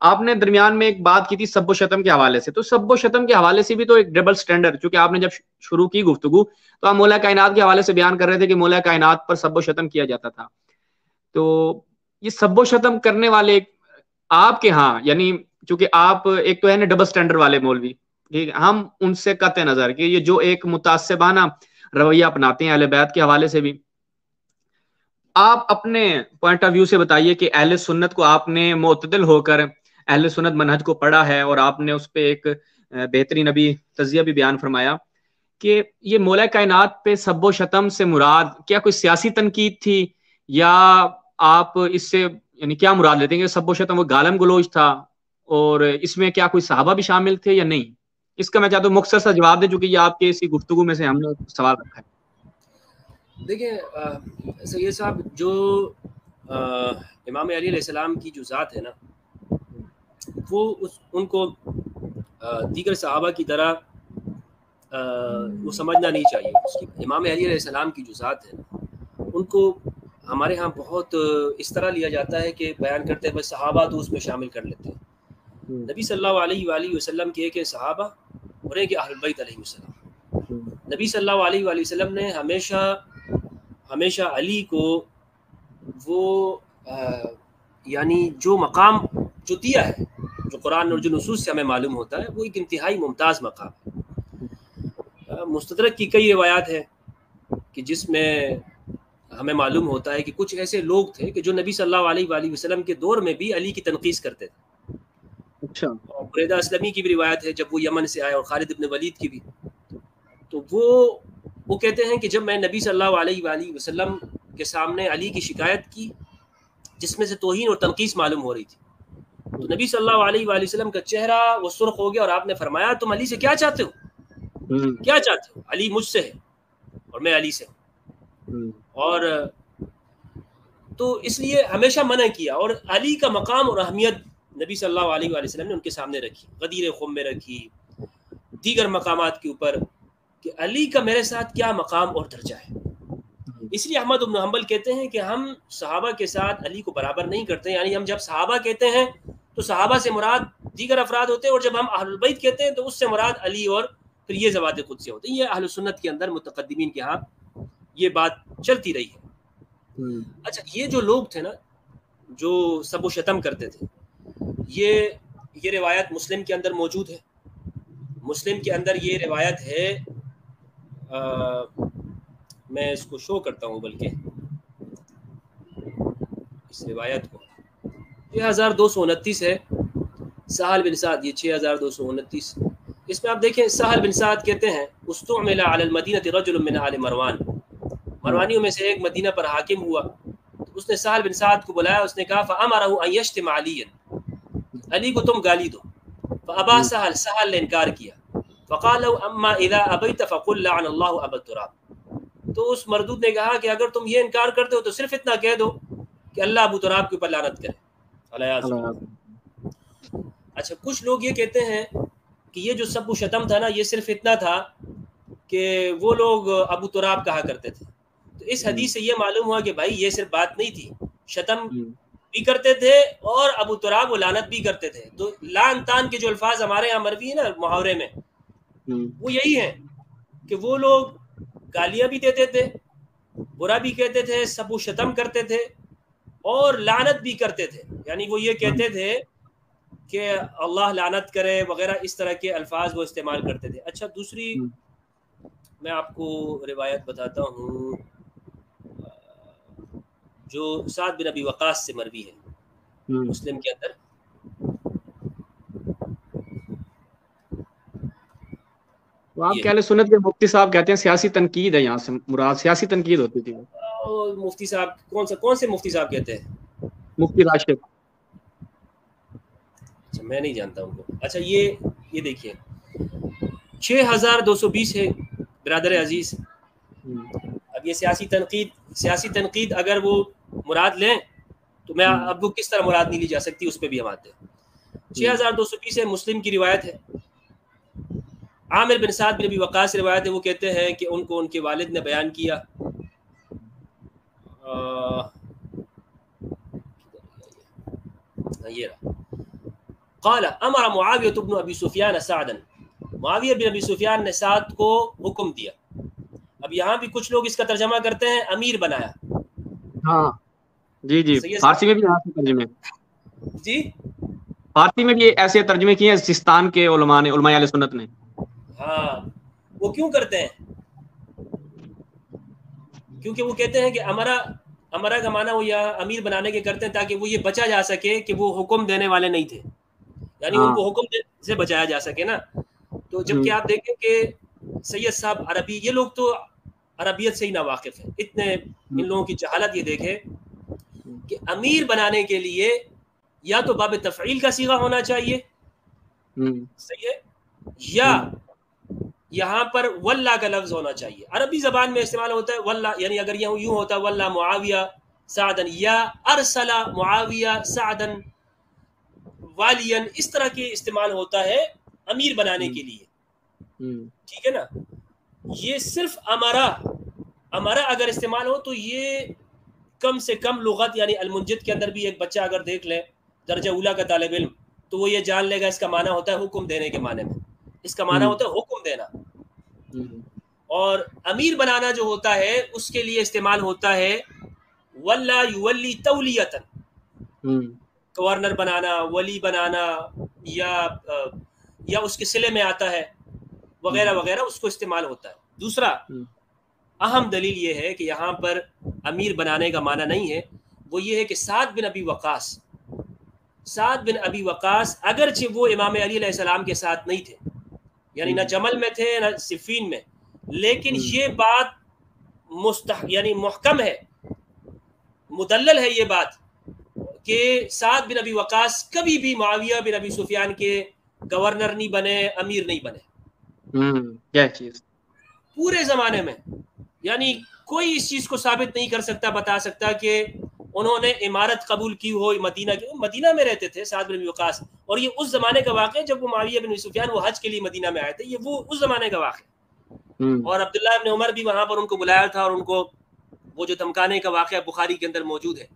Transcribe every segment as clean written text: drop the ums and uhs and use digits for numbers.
آپ نے درمیان میں ایک بات کی تھی سب و شتم کے حوالے سے، تو سب و شتم کے حوالے سے بھی تو ایک ڈبل سٹینڈرڈ، چونکہ آپ نے جب شروع کی گفتگو تو آپ مولا کائنات کے حوالے سے بیان کر رہے تھے کہ مولا کائنات پر سب و شتم کیا جاتا تھا. تو یہ سب و شتم کرنے والے آپ کے ہاں، یعنی چونکہ آپ ایک تو ہے نا ڈبل سٹینڈرڈ والے مولوی، ٹھیک ہے، ہم ان سے قطع نظر کہ یہ جو ایک متعصبانہ رویہ اپناتے ہیں اہل بیت کے حوالے سے بھی. آپ اپنے پوائنٹ آف ویو سے بتائیے کہ اہل سنت کو آپ نے معتدل ہو کر اہل سنت منہج کو پڑھا ہے اور آپ نے اس پہ ایک بہترین ابھی تجزیہ بھی بیان فرمایا کہ یہ مولا کائنات پہ سب و شتم سے مراد کیا کوئی سیاسی تنقید تھی، یا آپ اس سے یعنی کیا مراد لیتے ہیں کہ سب و شتم وہ گالم گلوچ تھا، اور اس میں کیا کوئی صحابہ بھی شامل تھے یا نہیں؟ اس کا میں چاہتا ہوں مختصر سا جواب دیں، چونکہ یہ آپ کے اسی گفتگو میں سے ہم نے سوال رکھا ہے. دیکھیں سید صاحب، جو امام علی علیہ السلام کی جو ذات ہے نا، وہ ان کو دیگر صحابہ کی طرح وہ سمجھنا نہیں چاہیے. اس کی امام علی علیہ السلام کی جو ذات ہے ان کو ہمارے ہاں بہت اس طرح لیا جاتا ہے کہ بیان کرتے ہیں بس صحابہ تو اس میں شامل کر لیتے ہیں. نبی صلی اللہ علیہ وآلہ وسلم کے ایک صحابہ اور ایک اہل بیت علیہ السلام. نبی صلی اللہ علیہ وآلہ وسلم نے ہمیشہ علی کو وہ یعنی جو مقام جو دیا ہے، جو قرآن اور جو نصوص سے ہمیں معلوم ہوتا ہے، وہ ایک انتہائی ممتاز مقام ہے. مستدرک کی کئی روایات ہیں کہ جس میں ہمیں معلوم ہوتا ہے کہ کچھ ایسے لوگ تھے کہ جو نبی صلی اللہ علیہ وآلہ وسلم کے دور میں بھی علی کی تنقیص کرتے تھے. اچھا. اور بریدہ اسلمی کی بھی روایت ہے جب وہ یمن سے آئے، اور خالد ابن ولید کی بھی. تو وہ کہتے ہیں کہ جب میں نبی صلی اللہ علیہ وآلہ وسلم کے سامنے علی کی شکایت کی جس میں سے توہین اور تنقیص معلوم ہو رہی تھی، تو نبی صلی اللہ علیہ وآلہ وسلم کا چہرہ وہ سرخ ہو گیا اور آپ نے فرمایا تم علی سے کیا چاہتے ہو؟ کیا چاہتے ہو؟ علی مجھ سے ہے اور میں علی سے ہوں. اور تو اس لیے ہمیشہ منع کیا، اور علی کا مقام اور اہمیت نبی صلی اللہ علیہ وآلہ وسلم نے ان کے سامنے رکھی، غدیر خم میں رکھی، دیگر مقامات کے اوپر، کہ علی کا میرے ساتھ کیا مقام اور درجہ ہے. اس لیے احمد بن حنبل کہتے ہیں کہ ہم صحابہ کے ساتھ علی کو برابر نہیں کرتے. یعنی ہم جب صحابہ کہتے ہیں تو صحابہ سے مراد دیگر افراد ہوتے ہیں، اور جب ہم اہل البیت کہتے ہیں تو اس سے مراد علی اور پھر یہ ذوات قدسیہ ہوتے ہیں. یہ اہل سنت کے اندر متقدمین کے ہاں یہ بات چلتی رہی ہے. اچھا، یہ جو لوگ تھے نا جو سب و شتم کرتے تھے، یہ روایت مسلم کے اندر موجود ہے. مسلم کے اندر یہ روایت ہے، میں اس کو شو کرتا ہوں بلکہ اس روایت کو، یہ 1229 ہے، سہل بن سعد، یہ 6229. اس میں آپ دیکھیں سہل بن سعد کہتے ہیں استعمل علی المدینہ رجل من آل مروان، مروانیوں میں سے ایک مدینہ پر حاکم ہوا، تو اس نے سہل بن سعد کو بلایا، اس نے کہا فامرہ ان یشتم علیا، علی کو تم گالی دو. فابا سہل نے انکار کیا. فقال اما اذا ابیت فقل لعن اللہ ابا التراب، تو اس مردود نے کہا کہ اگر تم یہ انکار کرتے ہو تو صرف اتنا کہہ دو کہ اللہ ابو تراب کے اوپر لعنت کرے. اچھا، کچھ لوگ یہ کہتے ہیں کہ یہ جو سب و شتم تھا نا، یہ صرف اتنا تھا کہ وہ لوگ ابو تراب کہا کرتے تھے. تو اس حدیث سے یہ معلوم ہوا کہ بھائی یہ صرف بات نہیں تھی، شتم بھی کرتے تھے اور ابو تراب و لعنت بھی کرتے تھے. تو لعن تان کے جو الفاظ ہمارے یہاں مروی ہیں نا محاورے میں، وہ یہی ہیں کہ وہ لوگ گالیاں بھی دیتے تھے، برا بھی کہتے تھے، سب و شتم کرتے تھے اور لعنت بھی کرتے تھے. یعنی وہ یہ کہتے تھے کہ اللہ لعنت کرے وغیرہ، اس طرح کے الفاظ وہ استعمال کرتے تھے. اچھا، دوسری میں آپ کو روایت بتاتا ہوں جو سعد بن ابی وقاص سے مروی ہے مسلم کے اندر. تو آپ اہل سنت کے مفتی صاحب کہتے ہیں سیاسی تنقید ہے، یہاں سے مراد سیاسی تنقید ہوتی تھی. مفتی صاحب کون سے مفتی صاحب کہتے ہیں؟ مفتی راشد. اچھا، میں نہیں جانتا ان کو. اچھا، یہ دیکھیے 6220 ہے برادر عزیز. اب یہ سیاسی تنقید اگر وہ مراد لیں تو میں اب وہ کس طرح مراد نہیں لی جا سکتی، اس پہ بھی ہم آتے ہیں. 6220 ہے، مسلم کی روایت ہے. عامر بن سعد بن ابی وقاص روایت ہے، وہ کہتے ہیں کہ ان کو ان کے والد نے بیان کیا. یہ رہا قال امر معاویہ بن ابی سفیان سعدا، معاویہ بن ابی سفیان نے سعد کو حکم دیا. اب یہاں بھی کچھ لوگ اس کا ترجمہ کرتے ہیں امیر بنایا. ہاں جی جی، سید فارسی میں بھی صاحب ایسے ترجمے، جی فارسی میں بھی ایسے ترجمے کیے ہیں سستان کے علماء نے، علماء اہل سنت نے. ہاں وہ کیوں کرتے ہیں؟ کیونکہ وہ کہتے ہیں کہ امرا کا معنی وہ یا امیر بنانے کے کرتے ہیں تاکہ وہ یہ بچا جا سکے کہ وہ حکم دینے والے نہیں تھے، یعنی ان ہاں کو حکم سے بچایا جا سکے نا. تو جب کہ آپ دیکھیں کہ سید صاحب عربی، یہ لوگ تو عربیت سے ہی ناواقف ہیں، اتنے ان لوگوں کی جہالت یہ دیکھیں کہ امیر بنانے کے لیے یا تو باب تفعیل کا صیغہ ہونا چاہیے، صحیح ہے، یا یہاں پر واللہ کا لفظ ہونا چاہیے. عربی زبان میں استعمال ہوتا ہے واللہ، یعنی اگر یوں ہوتا ہے واللہ معاویہ سعدا یا ارسل معاویہ سعدا والیا، اس طرح کے استعمال ہوتا ہے امیر بنانے کے لیے. ٹھیک ہے نا. یہ صرف امرا اگر استعمال ہو تو یہ کم سے کم لغت، یعنی المنجد کے اندر بھی ایک بچہ اگر دیکھ لے درجہ اولا کا طالب علم تو وہ یہ جان لے گا اس کا معنی ہوتا ہے حکم دینے کے معنی میں، اس کا معنی ہوتا ہے حکم دینا. اور امیر بنانا جو ہوتا ہے اس کے لیے استعمال ہوتا ہے ولا یولی تولیتا، گورنر بنانا، ولی بنانا، یا اس کے صلے میں آتا ہے وغیرہ وغیرہ، اس کو استعمال ہوتا ہے. دوسرا اہم دلیل یہ ہے کہ یہاں پر امیر بنانے کا معنی نہیں ہے، وہ یہ ہے کہ سعد بن ابی وقاص اگرچہ وہ امام علی علیہ السلام کے ساتھ نہیں تھے، یعنی نہ جمل میں تھے نہ صفین میں، لیکن یہ بات یعنی محکم ہے، مدلل ہے یہ بات کہ سعد بن ابی وقاص کبھی بھی معاویہ بن ابی سفیان کے گورنر نہیں بنے، امیر نہیں بنے. کیا چیز پورے زمانے میں، یعنی کوئی اس چیز کو ثابت نہیں کر سکتا، بتا سکتا کہ انہوں نے عمارت قبول کی ہو مدینہ میں رہتے تھے سعد بن ابی وقاص، اور یہ اس زمانے کا واقعہ جب وہ معاویہ بن ابی سفیان وہ حج کے لیے مدینہ میں آئے تھے، یہ وہ اس زمانے کا واقعہ. اور عبداللہ ابن عمر بھی وہاں پر ان کو بلایا تھا اور ان کو وہ جو دھمکانے کا واقعہ بخاری کے اندر موجود ہے،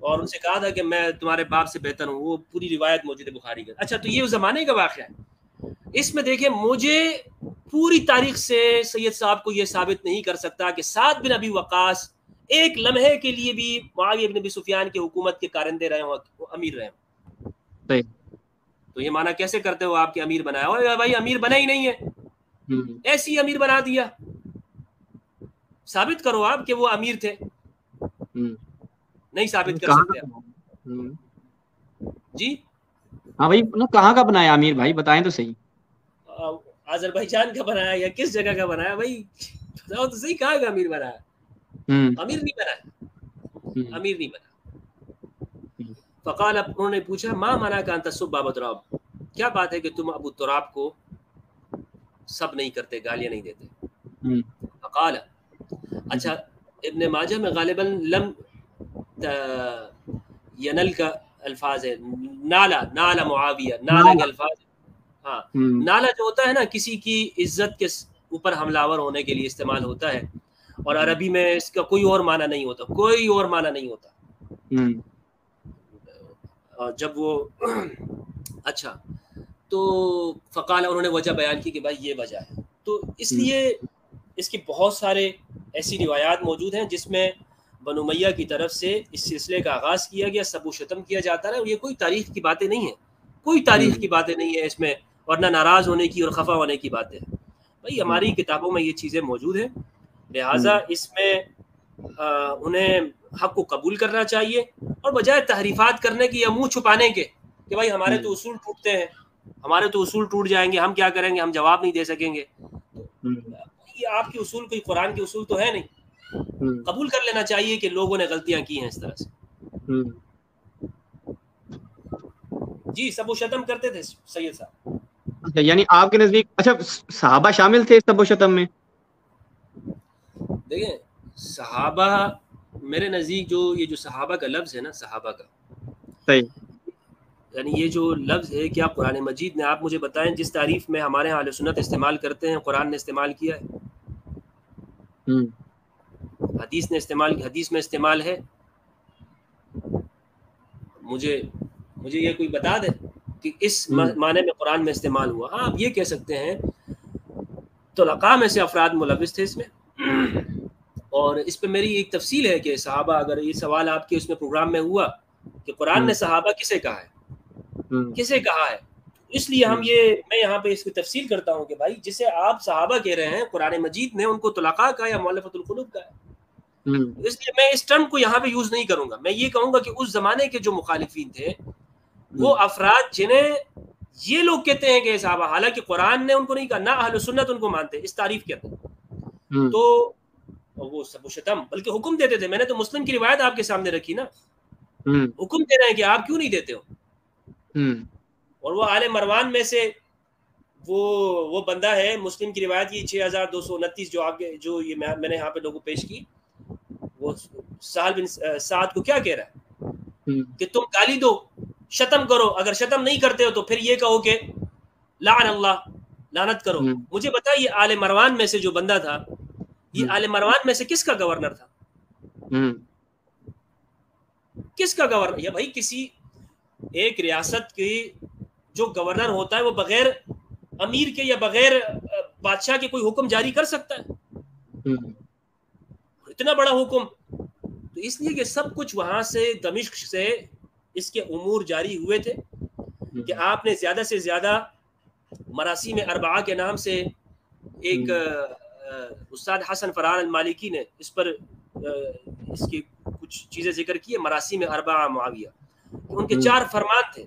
اور ان سے کہا تھا کہ میں تمہارے باپ سے بہتر ہوں، وہ پوری روایت موجود ہے بخاری کے. اچھا تو یہ اس زمانے کا واقعہ ہے. اس میں دیکھیں مجھے پوری تاریخ سے سید صاحب کو یہ ثابت نہیں کر سکتا کہ سعد بن ابی وقاص ایک لمحے کے لیے بھی معاویہ بن ابی سفیان کی حکومت کے کارندے رہے ہوں، امیر رہے ہوں. تو یہ معنی کیسے کرتے ہو آپ کے امیر بنایا ہو؟ بھائی امیر بنا ہی نہیں ہے، ایسی ہی امیر بنا دیا. ثابت کرو آپ کہ وہ امیر تھے. نہیں ثابت کر سکتے آپ. جی ہاں بھائی کہاں کا بنایا امیر بھائی، بتائیں تو صحیح. آذربائیجان کا بنایا یا کس جگہ کا بنایا؟ بھائی بتاؤ تو صحیح، کہاں کا امیر بنایا؟ امیر نہیں بنا، امیر نہیں بنا. فقال، انہوں نے پوچھا ما منع کا ان تسب ابا تراب، کیا بات ہے کہ تم ابو تراب کو سب نہیں کرتے، گالیاں نہیں دیتے؟ فقال، اچھا ابن ماجہ میں غالباً لم ینل کا الفاظ ہے، نالا معاویہ، نالا کے الفاظ. ہاں نالا جو ہوتا ہے نا کسی کی عزت کے اوپر حملہ آور ہونے کے لیے استعمال ہوتا ہے، اور عربی میں اس کا کوئی اور معنی نہیں ہوتا، کوئی اور معنی نہیں ہوتا. جب وہ اچھا تو فقال، انہوں نے وجہ بیان کی کہ بھائی یہ وجہ ہے. تو اس لیے اس کی بہت سارے ایسی روایات موجود ہیں جس میں بنو امیہ کی طرف سے اس سلسلے کا آغاز کیا گیا، سب و شتم کیا جاتا ہے، اور یہ کوئی تاریخ کی باتیں نہیں ہیں، کوئی تاریخ کی باتیں نہیں ہیں اس میں، اور نہ ناراض ہونے کی اور خفا ہونے کی باتیں. بھائی ہماری کتابوں میں یہ چیزیں موجود ہیں، لہٰذا اس میں انہیں حق کو قبول کرنا چاہیے، اور بجائے تحریفات کرنے کی یا منہ چھپانے کے کہ بھائی ہمارے تو اصول ٹوٹتے ہیں، ہمارے تو اصول ٹوٹ جائیں گے، ہم کیا کریں گے، ہم جواب نہیں دے سکیں گے. یہ آپ کے اصول کوئی قرآن کے اصول تو ہے نہیں. قبول کر لینا چاہیے کہ لوگوں نے غلطیاں کی ہیں اس طرح سے. جی سب و شتم کرتے تھے سید صاحب. اچھا یعنی آپ کے نزدیک اچھا صحابہ شامل تھے سب و شتم میں؟ دیکھیں صحابہ میرے نزدیک یہ جو صحابہ کا لفظ ہے نا، صحابہ کا صحیح، یعنی یہ جو لفظ ہے کیا قرآن مجید نے، آپ مجھے بتائیں جس تعریف میں ہمارے اہل سنت استعمال کرتے ہیں قرآن نے استعمال کیا ہے؟ حدیث میں استعمال ہے؟ مجھے یہ کوئی بتا دے کہ اس معنی میں قرآن میں استعمال ہوا. ہاں آپ یہ کہہ سکتے ہیں طلقاء میں سے افراد ملوث تھے اس میں, اور اس پہ میری ایک تفصیل ہے کہ صحابہ, اگر یہ سوال آپ کے اس میں پروگرام میں ہوا کہ قرآن نے صحابہ کسے کہا ہے, کسے کہا ہے, اس لیے میں یہاں پہ اس کی تفصیل کرتا ہوں کہ بھائی جسے آپ صحابہ کہہ رہے ہیں قرآن مجید نے ان کو طلقاء کہا یا مؤلفۃ القلوب کہا ہے. اس لیے میں اس ٹرم کو یہاں پہ یوز نہیں کروں گا. میں یہ کہوں گا کہ اس زمانے کے جو مخالفین تھے وہ افراد جنہیں یہ لوگ کہتے ہیں کہ صحابہ, حالانکہ قرآن نے ان کو نہیں کہا, نہ اہل سنت ان کو مانتے اس تعریف کے اندر, تو وہ سب و شتم بلکہ حکم دیتے تھے. میں نے تو مسلم کی روایت آپ کے سامنے رکھی نا, حکم دے رہے ہیں کہ آپ کیوں نہیں دیتے ہو. اور وہ آل مروان میں سے وہ بندہ ہے, مسلم کی روایت کی 6229 جو آگے جو یہ میں نے یہاں پہ لوگوں پیش کی, وہ سہل بن سعد کو کیا کہہ رہا ہے کہ تم گالی دو, شتم کرو, اگر شتم نہیں کرتے ہو تو پھر یہ کہو کہ لعن اللہ, لعنت کرو. مجھے بتا یہ آل مروان میں سے جو بندہ تھا, یہ آل مروان میں سے کس کا گورنر تھا, کس کا گورنر؟ یا بھائی کسی ایک ریاست کی جو گورنر ہوتا ہے وہ بغیر امیر کے یا بغیر بادشاہ کے کوئی حکم جاری کر سکتا ہے؟ اتنا بڑا حکم. تو اس لیے کہ سب کچھ وہاں سے دمشق سے اس کے امور جاری ہوئے تھے کہ آپ نے زیادہ سے زیادہ مراسیم اربعہ کے نام سے ایک استاد حسن فرحان المالکی نے اس پر اس کی کچھ چیزیں ذکر کی ہے. مراسیم اربعہ معاویہ, ان کے 4 فرمان تھے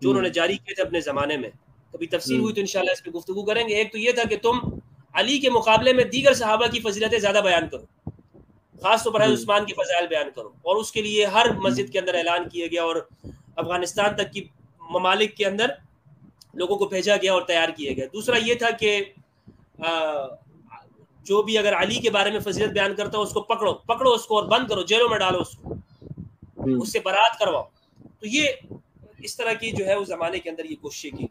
جو انہوں نے جاری کیے تھے اپنے زمانے میں. کبھی تفصیل ہوئی تو انشاءاللہ اس پہ گفتگو کریں گے. ایک تو یہ تھا کہ تم علی کے مقابلے میں دیگر صحابہ کی فضیلتیں زیادہ بیان کرو, خاص طور پر عثمان کی فضائل بیان کرو, اور اس کے لیے ہر مسجد کے اندر اعلان کیا گیا اور افغانستان تک کی ممالک کے اندر لوگوں کو بھیجا گیا اور تیار کیا گیا. دوسرا یہ تھا کہ جو بھی اگر علی کے بارے میں فضیلت بیان کرتا ہو اس کو پکڑو اس کو اور بند کرو, جیلوں میں ڈالو اس کو, اس سے برات کرواؤ. تو یہ اس طرح کی جو ہے اس زمانے کے اندر یہ کوششیں کی.